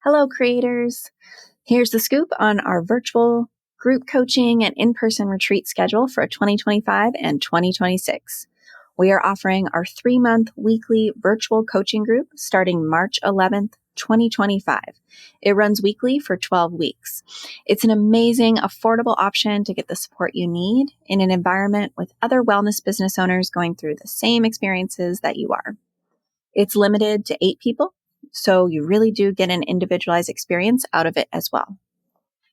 Hello, creators. Here's the scoop on our virtual group coaching and in-person retreat schedule for 2025 and 2026. We are offering our 3-month weekly virtual coaching group starting March 11th, 2025. It runs weekly for 12 weeks. It's an amazing, affordable option to get the support you need in an environment with other wellness business owners going through the same experiences that you are. It's limited to 8 people, so you really do get an individualized experience out of it as well.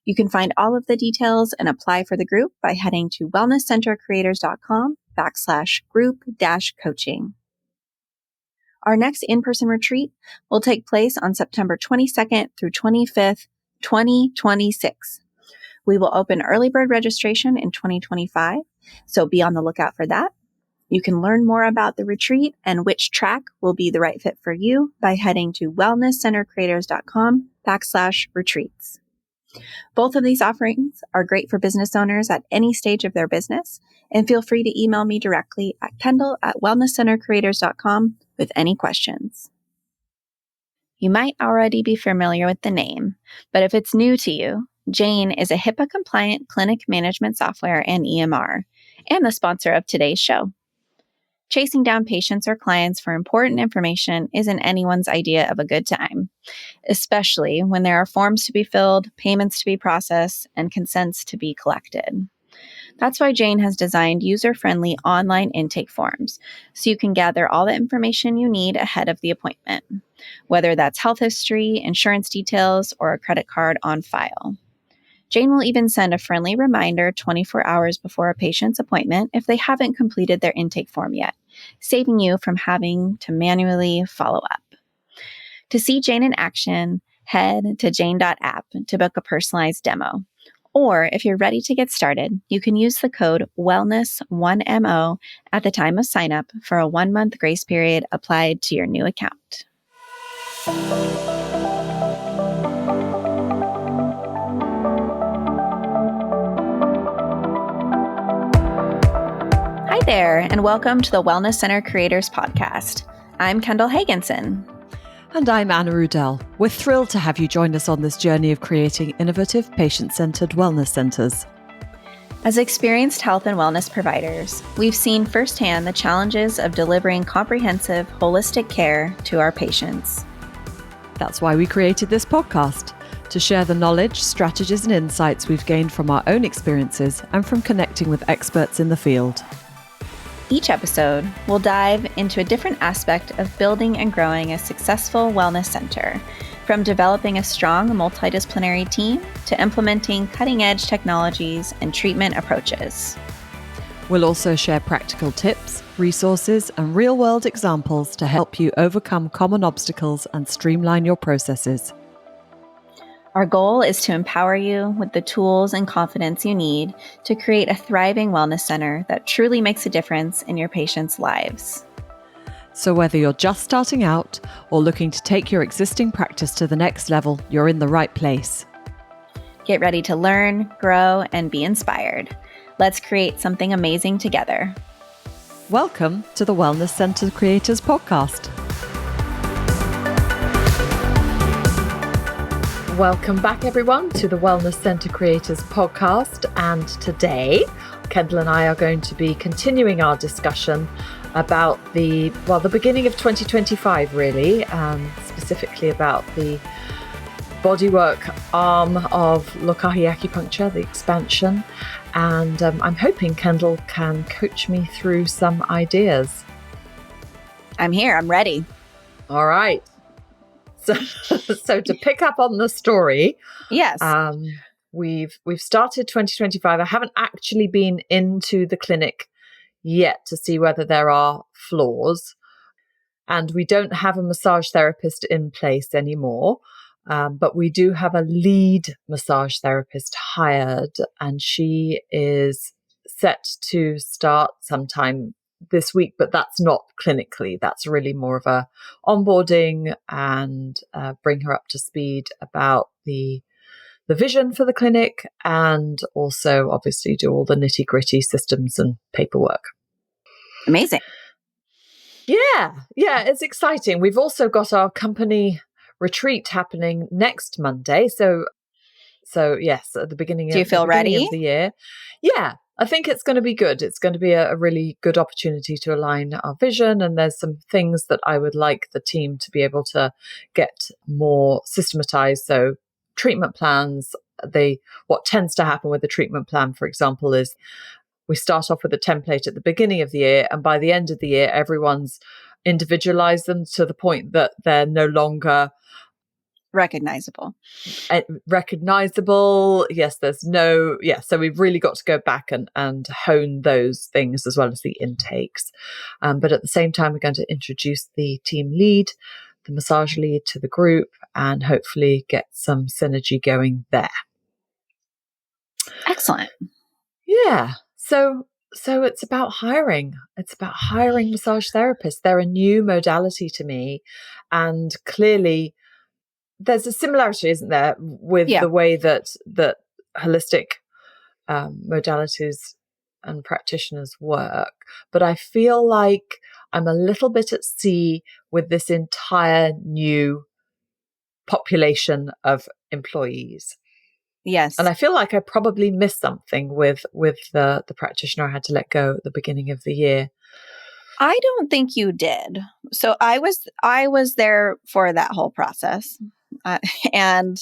You can find all of the details and apply for the group by heading to wellnesscentercreators.com/group-coaching. Our next in-person retreat will take place on September 22nd through 25th, 2026. We will open early bird registration in 2025, so be on the lookout for that. You can learn more about the retreat and which track will be the right fit for you by heading to wellnesscentercreators.com/retreats. Both of these offerings are great for business owners at any stage of their business, and feel free to email me directly at Kendall@wellnesscentercreators.com with any questions. You might already be familiar with the name, but if it's new to you, Jane is a HIPAA-compliant clinic management software and EMR, and the sponsor of today's show. Chasing down patients or clients for important information isn't anyone's idea of a good time, especially when there are forms to be filled, payments to be processed, and consents to be collected. That's why Jane has designed user-friendly online intake forms, so you can gather all the information you need ahead of the appointment, whether that's health history, insurance details, or a credit card on file. Jane will even send a friendly reminder 24 hours before a patient's appointment if they haven't completed their intake form yet, saving you from having to manually follow up. To see Jane in action, head to jane.app to book a personalized demo. Or if you're ready to get started, you can use the code WELLNESS1MO at the time of sign-up for a 1-month grace period applied to your new account. Hi there, and welcome to the Wellness Center Creators Podcast. I'm Kendall Hagenson. And I'm Anna Rudell. We're thrilled to have you join us on this journey of creating innovative, patient-centered wellness centers. As experienced health and wellness providers, we've seen firsthand the challenges of delivering comprehensive, holistic care to our patients. That's why we created this podcast, to share the knowledge, strategies, and insights we've gained from our own experiences and from connecting with experts in the field. Each episode, we'll dive into a different aspect of building and growing a successful wellness center, from developing a strong multidisciplinary team to implementing cutting-edge technologies and treatment approaches. We'll also share practical tips, resources, and real-world examples to help you overcome common obstacles and streamline your processes. Our goal is to empower you with the tools and confidence you need to create a thriving wellness center that truly makes a difference in your patients' lives. So whether you're just starting out or looking to take your existing practice to the next level, you're in the right place. Get ready to learn, grow, and be inspired. Let's create something amazing together. Welcome to the Wellness Center Creators Podcast. Welcome back, everyone, to the Wellness Center Creators Podcast. And today, Kendall and I are going to be continuing our discussion about the beginning of 2025, really, specifically about the bodywork arm of Lokahi Acupuncture, the expansion. And I'm hoping Kendall can coach me through some ideas. I'm here. I'm ready. All right. So to pick up on the story, yes, we've started 2025. I haven't actually been into the clinic yet to see whether there are flaws, and we don't have a massage therapist in place anymore. But we do have a lead massage therapist hired, and she is set to start sometime this week, but that's not clinically. That's really more of a onboarding and bring her up to speed about the vision for the clinic, and also obviously do all the nitty-gritty systems and paperwork. Amazing. Yeah, it's exciting. We've also got our company retreat happening next Monday. So yes, at the beginning Do you of the feel ready? of the year. Yeah, I think it's going to be good. It's going to be a really good opportunity to align our vision. And there's some things that I would like the team to be able to get more systematized. So treatment plans, what tends to happen with the treatment plan, for example, is we start off with a template at the beginning of the year, and by the end of the year, everyone's individualized them to the point that they're no longer Recognizable. Recognizable. Yes, so we've really got to go back and hone those things as well as the intakes. But at the same time, we're going to introduce the team lead, the massage lead, to the group, and hopefully get some synergy going there. Excellent. Yeah. So it's about hiring. It's about hiring massage therapists. They're a new modality to me, and clearly there's a similarity, isn't there, with the way that holistic modalities and practitioners work. But I feel like I'm a little bit at sea with this entire new population of employees. Yes. And I feel like I probably missed something with the practitioner I had to let go at the beginning of the year. I don't think you did. So I was there for that whole process. And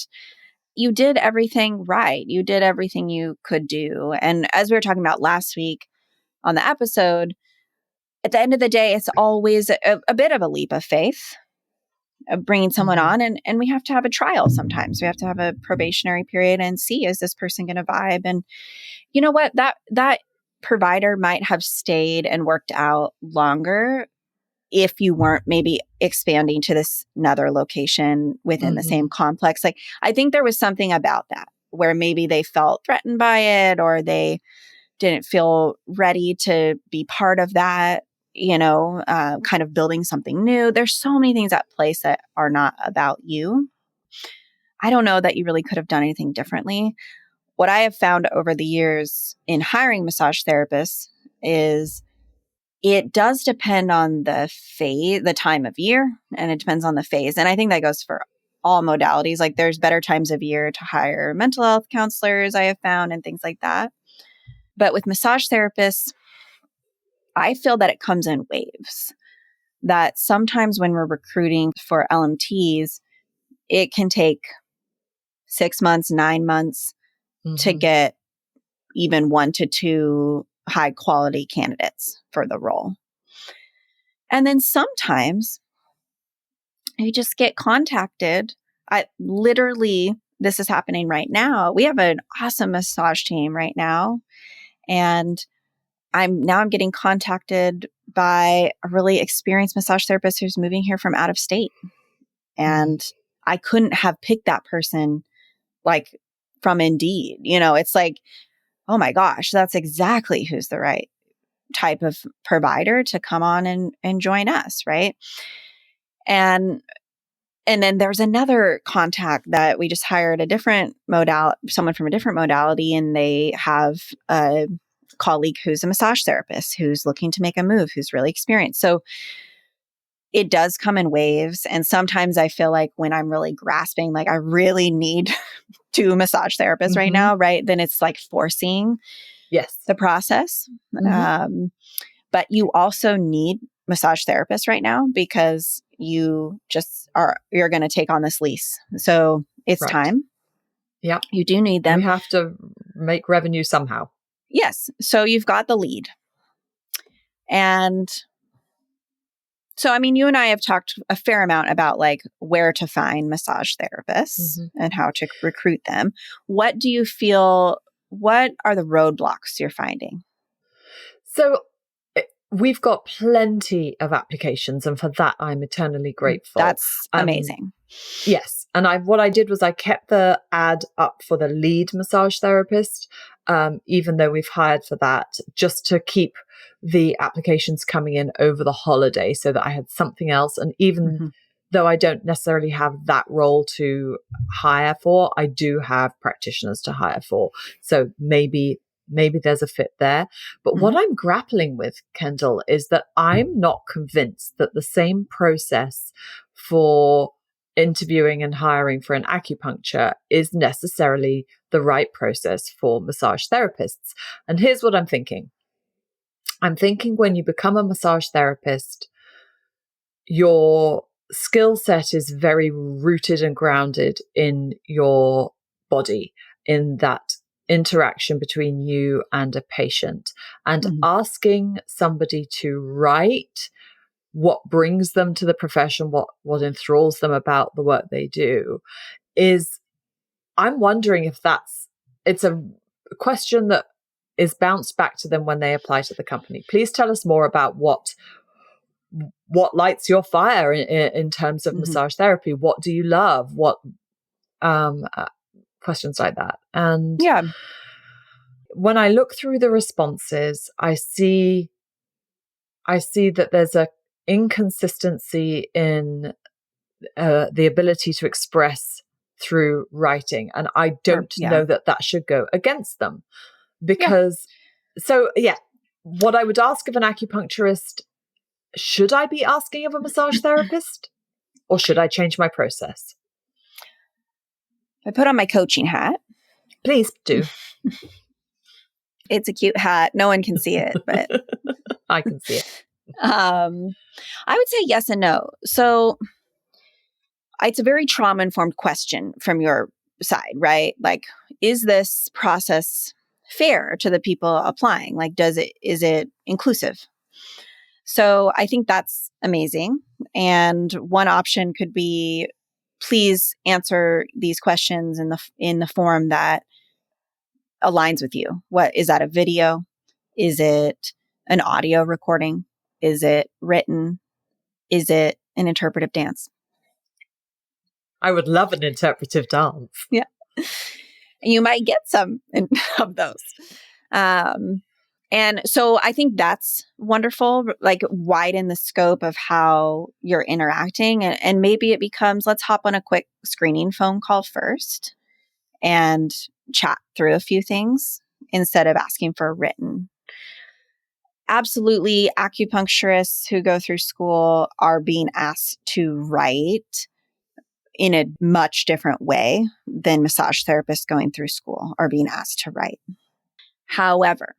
you did everything right. You did everything you could do. And as we were talking about last week on the episode, at the end of the day, it's always a bit of a leap of faith of bringing someone on. And we have to have a trial sometimes. We have to have a probationary period and see, is this person going to vibe? And you know what? That provider might have stayed and worked out longer if you weren't maybe expanding to this another location within the same complex. Like, I think there was something about that where maybe they felt threatened by it, or they didn't feel ready to be part of that, kind of building something new. There's so many things at place that are not about you. I don't know that you really could have done anything differently. What I have found over the years in hiring massage therapists is it does depend on the time of year, and it depends on the phase. And I think that goes for all modalities. Like, there's better times of year to hire mental health counselors, I have found, and things like that. But with massage therapists, I feel that it comes in waves. That sometimes when we're recruiting for LMTs, it can take 6 months, 9 months to get even 1 to 2 high quality candidates for the role. And then sometimes you just get contacted. This is happening right now. We have an awesome massage team right now. And I'm getting contacted by a really experienced massage therapist who's moving here from out of state. And I couldn't have picked that person like from Indeed. It's like, oh my gosh, that's exactly who's the right type of provider to come on and join us, right? And then there's another contact that we just hired someone from a different modality, and they have a colleague who's a massage therapist who's looking to make a move, who's really experienced. So it does come in waves. And sometimes I feel like when I'm really grasping, like I really need 2 massage therapists right now, right? Then it's like forcing the process. But you also need massage therapists right now because you're going to take on this lease. So it's time. Yeah. You do need them. We have to make revenue somehow. Yes. So you've got the lead. And so, I mean, you and I have talked a fair amount about like where to find massage therapists and how to recruit them. What are the roadblocks you're finding? So we've got plenty of applications, and for that, I'm eternally grateful. That's amazing. Yes. And what I did was I kept the ad up for the lead massage therapist, even though we've hired for that, just to keep the applications coming in over the holiday so that I had something else. And even though I don't necessarily have that role to hire for, I do have practitioners to hire for. So maybe there's a fit there. But what I'm grappling with, Kendall, is that I'm not convinced that the same process for interviewing and hiring for an acupuncture is necessarily the right process for massage therapists. And here's what I'm thinking. I'm thinking when you become a massage therapist, your skill set is very rooted and grounded in your body, in that interaction between you and a patient. And asking somebody to write what brings them to the profession, what enthralls them about the work they do, is, I'm wondering if it's a question that is bounced back to them when they apply to the company. Please tell us more about what lights your fire in terms of massage therapy. What do you love? What questions like that. And when I look through the responses, I see that there's a inconsistency in the ability to express through writing. And I don't know that should go against them, because what I would ask of an acupuncturist, should I be asking of a massage therapist, or should I change my process? I put on my coaching hat. Please do. It's a cute hat. No one can see it, but I can see it. I would say yes and no. So it's a very trauma-informed question from your side, right? Like, is this process fair to the people applying? Like, is it inclusive? So I think that's amazing. And one option could be, please answer these questions in the form that aligns with you. What is that? A video? Is it an audio recording? Is it written? Is it an interpretive dance? I would love an interpretive dance. Yeah. You might get some of those. And so I think that's wonderful, like widen the scope of how you're interacting. And maybe it becomes, let's hop on a quick screening phone call first and chat through a few things instead of asking for a written. Absolutely, acupuncturists who go through school are being asked to write in a much different way than massage therapists going through school are being asked to write. However,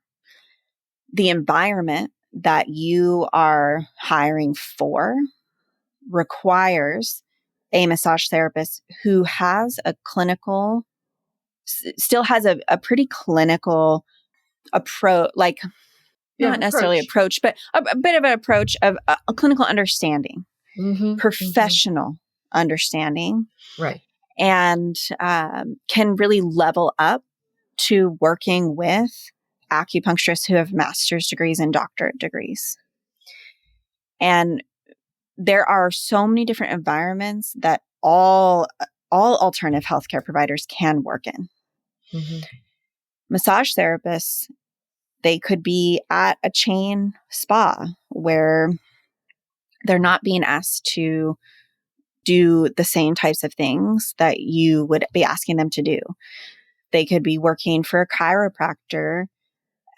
the environment that you are hiring for requires a massage therapist who has still has a pretty clinical approach, not necessarily approach, but a bit of an approach of a clinical understanding, professional understanding. Right. And can really level up to working with acupuncturists who have master's degrees and doctorate degrees. And there are so many different environments that all alternative healthcare providers can work in. Massage therapists, they could be at a chain spa where they're not being asked to do the same types of things that you would be asking them to do. They could be working for a chiropractor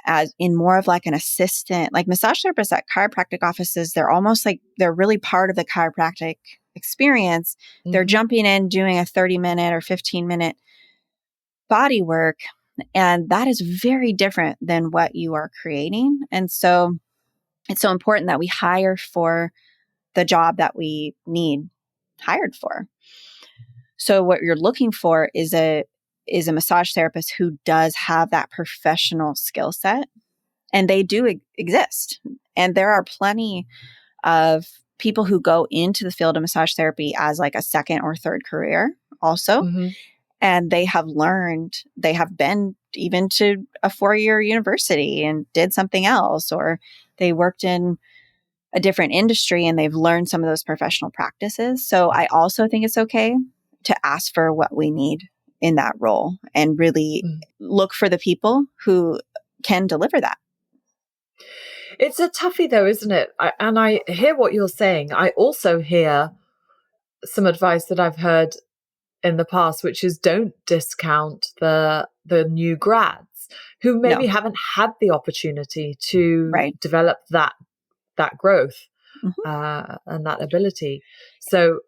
as in more of like an assistant, like massage therapists at chiropractic offices. They're almost like they're really part of the chiropractic experience. They're jumping in, doing a 30-minute or 15-minute body work. And that is very different than what you are creating. And so it's so important that we hire for the job that we need hired for. So what you're looking for is a massage therapist who does have that professional skill set, and they do exist. And there are plenty of people who go into the field of massage therapy as like a second or third career also. And they have been even to a 4-year university and did something else, or they worked in a different industry and they've learned some of those professional practices. So I also think it's okay to ask for what we need in that role and really look for the people who can deliver that. It's a toughie though, isn't it? I hear what you're saying. I also hear some advice that I've heard in the past, which is don't discount the new grads who maybe haven't had the opportunity to develop that growth and that ability. So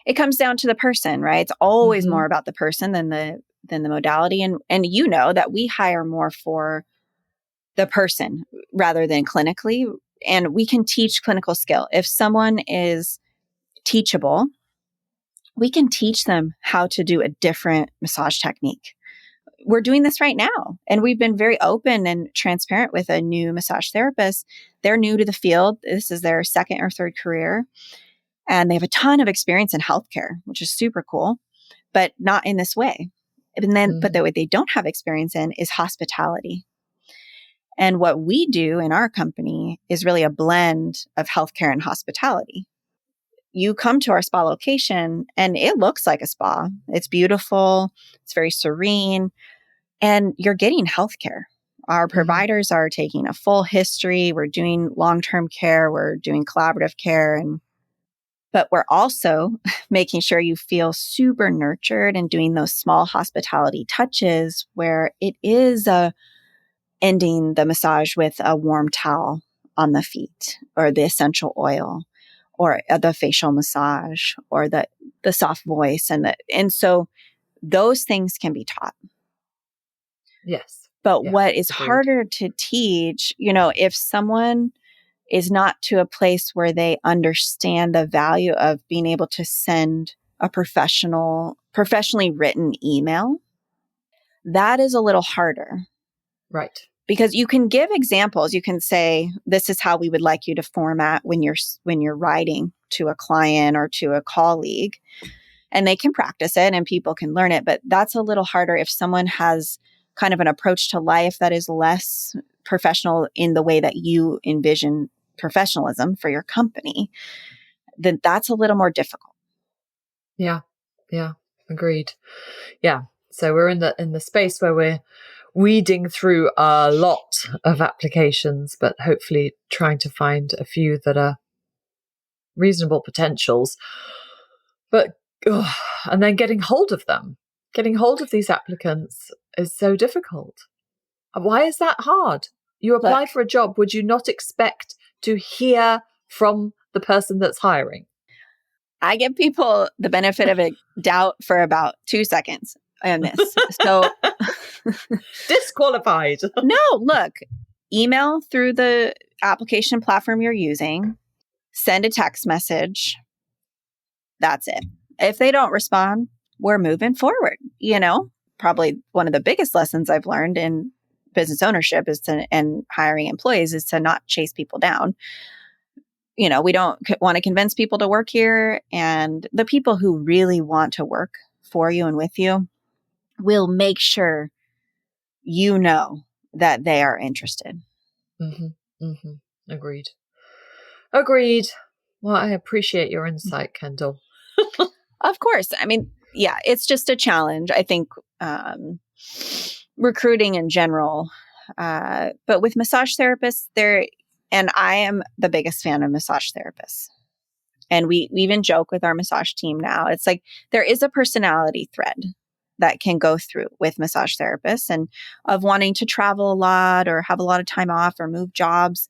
it comes down to the person, right? It's always more about the person than the modality. And you know that we hire more for the person rather than clinically. And we can teach clinical skill. If someone is teachable, we can teach them how to do a different massage technique. We're doing this right now. And we've been very open and transparent with a new massage therapist. They're new to the field. This is their second or third career. And they have a ton of experience in healthcare, which is super cool, but not in this way. And then, but the way they don't have experience in is hospitality. And what we do in our company is really a blend of healthcare and hospitality. You come to our spa location and it looks like a spa. It's beautiful. It's very serene. And you're getting healthcare. Our providers are taking a full history. We're doing long-term care. We're doing collaborative care. But we're also making sure you feel super nurtured and doing those small hospitality touches where it is ending the massage with a warm towel on the feet or the essential oil or the facial massage or the soft voice. And so those things can be taught. Yes. But what is harder to teach, if someone is not to a place where they understand the value of being able to send a professionally written email, that is a little harder. Right. Because you can give examples. You can say, this is how we would like you to format when you're writing to a client or to a colleague, and they can practice it and people can learn it. But that's a little harder if someone has kind of an approach to life that is less professional in the way that you envision professionalism for your company. Then that's a little more difficult. Yeah. Agreed. Yeah. So we're in the space where we're weeding through a lot of applications, but hopefully trying to find a few that are reasonable potentials. But and then getting hold of them. Getting hold of these applicants is so difficult. Why is that hard? You apply for a job. Would you not expect to hear from the person that's hiring? I give people the benefit of a doubt for about 2 seconds on this. So disqualified. No, look, email through the application platform you're using, send a text message. That's it. If they don't respond, we're moving forward. Probably one of the biggest lessons I've learned in business ownership and hiring employees is to not chase people down. We don't want to convince people to work here. And the people who really want to work for you and with you will make sure you know that they are interested. Agreed. Well, I appreciate your insight, Kendall. Of course. It's just a challenge. I think recruiting in general, but with massage therapists, and I am the biggest fan of massage therapists. And we even joke with our massage team now. It's like there is a personality thread that can go through with massage therapists and of wanting to travel a lot or have a lot of time off or move jobs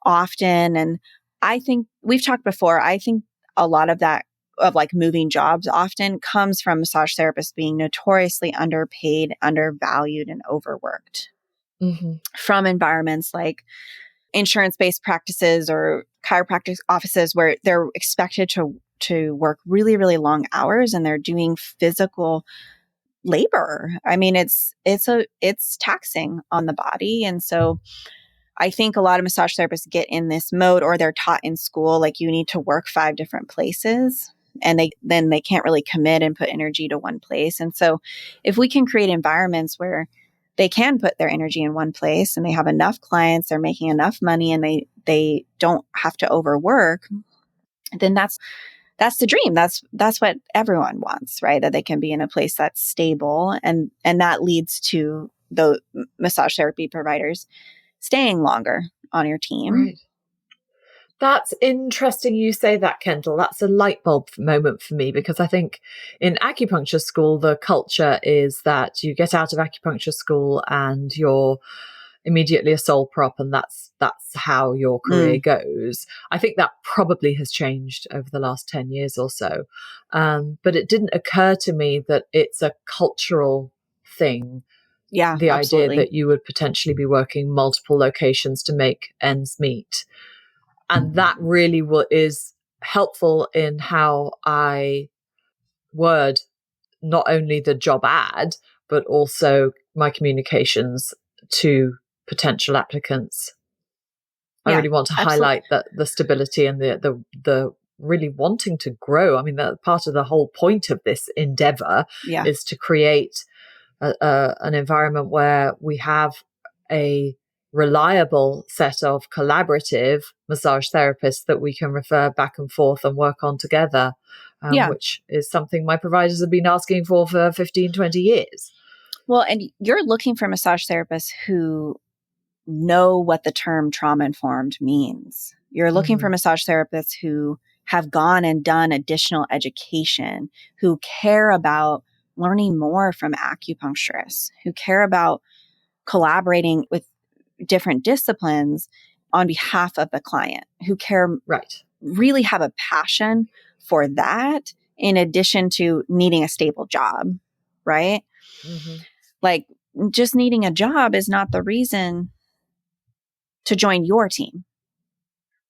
often. And I think we've talked before, I think a lot of that of like moving jobs often comes from massage therapists being notoriously underpaid, undervalued, and overworked from environments like insurance-based practices or chiropractic offices where they're expected to work really, really long hours and they're doing physical labor. It's taxing on the body. And so I think a lot of massage therapists get in this mode, or they're taught in school, like you need to work 5 different places, and they can't really commit and put energy to one place. And so if we can create environments where they can put their energy in one place and they have enough clients, they're making enough money, and they don't have to overwork, then that's the dream. That's what everyone wants, right? That they can be in a place that's stable, and that leads to the massage therapy providers staying longer on your team. Right. That's interesting you say that, Kendall. That's a light bulb moment for me, because I think in acupuncture school, the culture is that you get out of acupuncture school and you're immediately a sole prop and that's how your career goes. I think that probably has changed over the last 10 years or so. But it didn't occur to me that it's a cultural thing. Yeah, The absolutely. idea that you would potentially be working multiple locations to make ends meet. And that really is helpful in how I word not only the job ad, but also my communications to potential applicants. I really want to highlight that the stability and the really wanting to grow. I mean, that part of the whole point of this endeavor is to create an environment where we have a reliable set of collaborative massage therapists that we can refer back and forth and work on together, which is something my providers have been asking for 15, 20 years. Well, and you're looking for massage therapists who know what the term trauma-informed means. You're looking for massage therapists who have gone and done additional education, who care about learning more from acupuncturists, who care about collaborating with different disciplines on behalf of the client, who care, really have a passion for that in addition to needing a stable job, right? Like, just needing a job is not the reason to join your team.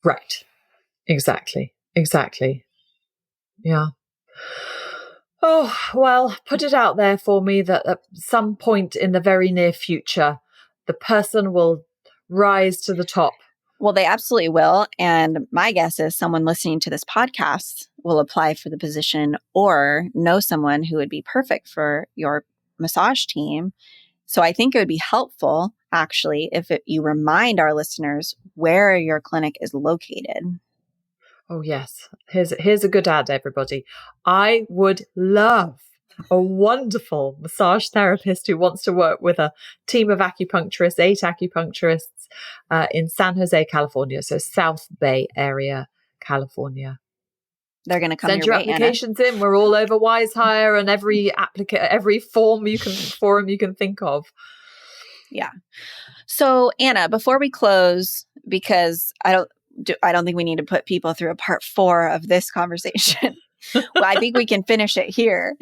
Right. Exactly. Yeah. Oh, well, put it out there for me that at some point in the very near future, the person will rise to the top. Well, they absolutely will. And my guess is someone listening to this podcast will apply for the position or know someone who would be perfect for your massage team. So I think it would be helpful, actually, if you remind our listeners where your clinic is located. Oh, yes. Here's a good ad, everybody. I would love a wonderful massage therapist who wants to work with a team of acupuncturists, 8 acupuncturists in San Jose, California. So South Bay area, California. They're going to come Send your your way, applications in. We're all over WiseHire and every forum you can think of. Yeah. So Anna, before we close, because I don't think we need to put people through a part 4 of this conversation. Well, I think we can finish it here.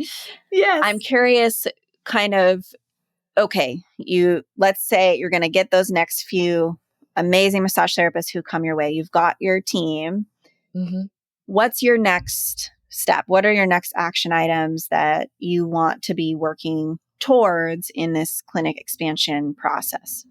Yes. I'm curious, kind of, okay, let's say you're going to get those next few amazing massage therapists who come your way. You've got your team. What's your next step? What are your next action items that you want to be working towards in this clinic expansion process?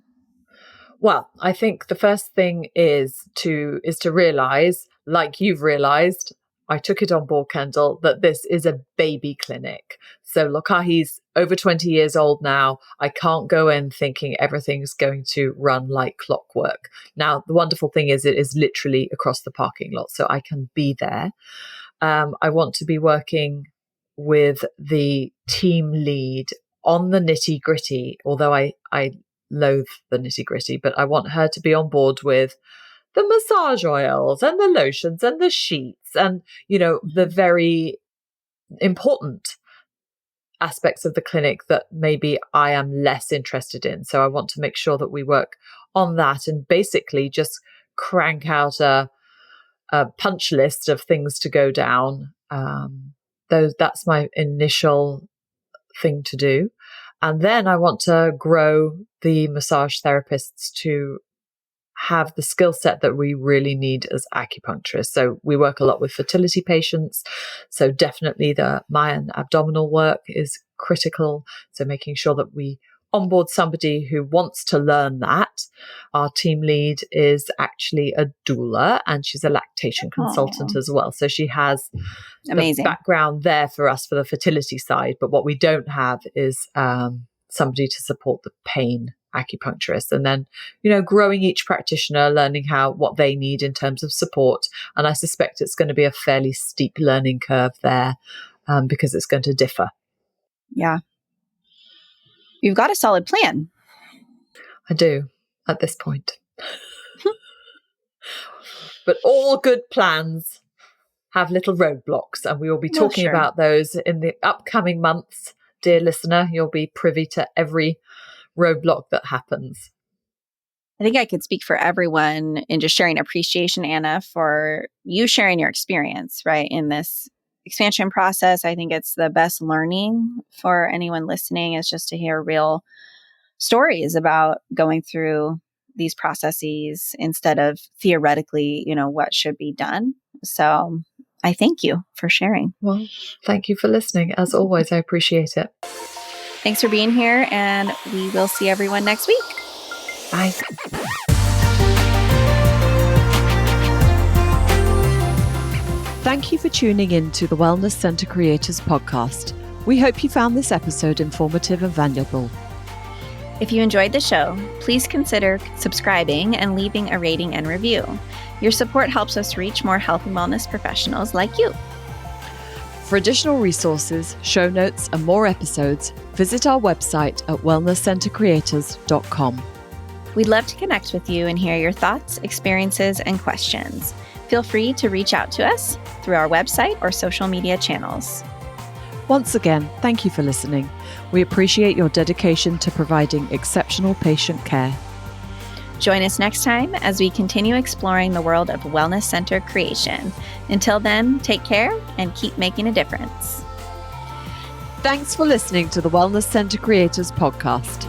Well, I think the first thing is to realize, like you've realized, I took it on board, Kendall, that this is a baby clinic. So Lokahi's over 20 years old now. I can't go in thinking everything's going to run like clockwork. Now, the wonderful thing is it is literally across the parking lot, so I can be there. I want to be working with the team lead on the nitty gritty, although I loathe the nitty gritty, but I want her to be on board with the massage oils and the lotions and the sheets and, the very important aspects of the clinic that maybe I am less interested in. So I want to make sure that we work on that and basically just crank out a punch list of things to go down. That's my initial thing to do. And then I want to grow the massage therapists to have the skill set that we really need as acupuncturists. So we work a lot with fertility patients. So definitely the Mayan abdominal work is critical. So making sure that we onboard somebody who wants to learn that. Our team lead is actually a doula and she's a lactation consultant as well. So she has amazing the background there for us for the fertility side. But what we don't have is somebody to support the pain acupuncturist. And then, growing each practitioner, learning what they need in terms of support. And I suspect it's going to be a fairly steep learning curve there because it's going to differ. Yeah. You've got a solid plan. I do at this point. But all good plans have little roadblocks, and we will be talking about those in the upcoming months. Dear listener, you'll be privy to every roadblock that happens. I think I could speak for everyone in just sharing appreciation, Anna, for you sharing your experience, right, in this expansion process. I think it's the best learning for anyone listening is just to hear real stories about going through these processes instead of theoretically, what should be done. So I thank you for sharing. Well, thank you for listening. As always, I appreciate it. Thanks for being here, and we will see everyone next week. Bye. Thank you for tuning in to the Wellness Centre Creators podcast. We hope you found this episode informative and valuable. If you enjoyed the show, please consider subscribing and leaving a rating and review. Your support helps us reach more health and wellness professionals like you. For additional resources, show notes, and more episodes, visit our website at wellnesscentrecreators.com. We'd love to connect with you and hear your thoughts, experiences, and questions. Feel free to reach out to us through our website or social media channels. Once again, thank you for listening. We appreciate your dedication to providing exceptional patient care. Join us next time as we continue exploring the world of wellness center creation. Until then, take care and keep making a difference. Thanks for listening to the Wellness Centre Creators podcast.